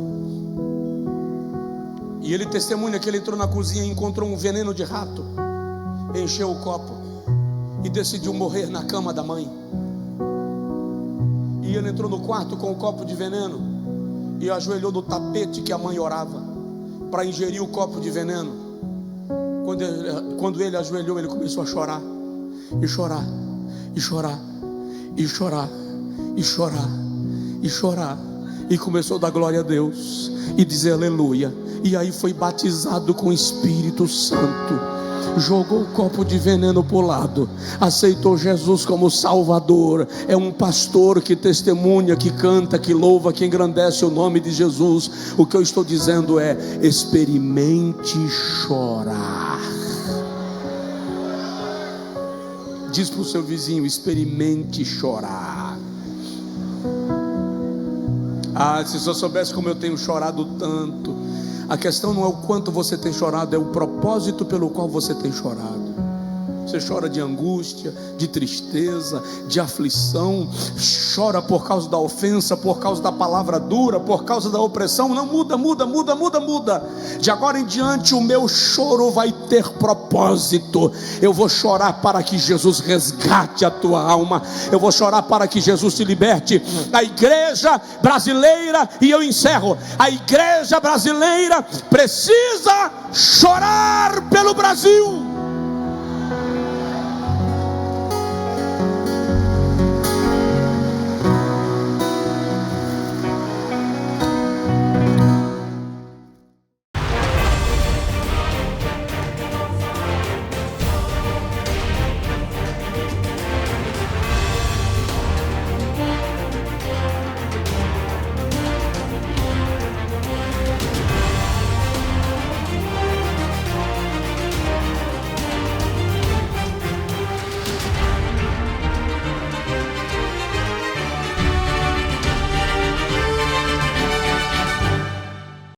E ele testemunha que ele entrou na cozinha e encontrou um veneno de rato, encheu o copo e decidiu morrer na cama da mãe. E ele entrou no quarto com o copo de veneno e ajoelhou no tapete que a mãe orava para ingerir o copo de veneno. Quando ele ajoelhou, ele começou a chorar, e chorar, e chorar, e chorar, e chorar, e chorar, e começou a dar glória a Deus e dizer aleluia. E aí foi batizado com o Espírito Santo, jogou o copo de veneno para o lado, aceitou Jesus como Salvador. É um pastor que testemunha, que canta, que louva, que engrandece o nome de Jesus. O que eu estou dizendo é: experimente chorar. Diz para o seu vizinho: experimente chorar. Ah, se eu soubesse como eu tenho chorado tanto. A questão não é o quanto você tem chorado, é o propósito pelo qual você tem chorado. Você chora de angústia, de tristeza, de aflição, chora por causa da ofensa, por causa da palavra dura, por causa da opressão. Não, muda. De agora em diante o meu choro vai ter propósito. Eu vou chorar para que Jesus resgate a tua alma. Eu vou chorar para que Jesus te liberte. A igreja brasileira, e eu encerro, a igreja brasileira precisa chorar pelo Brasil.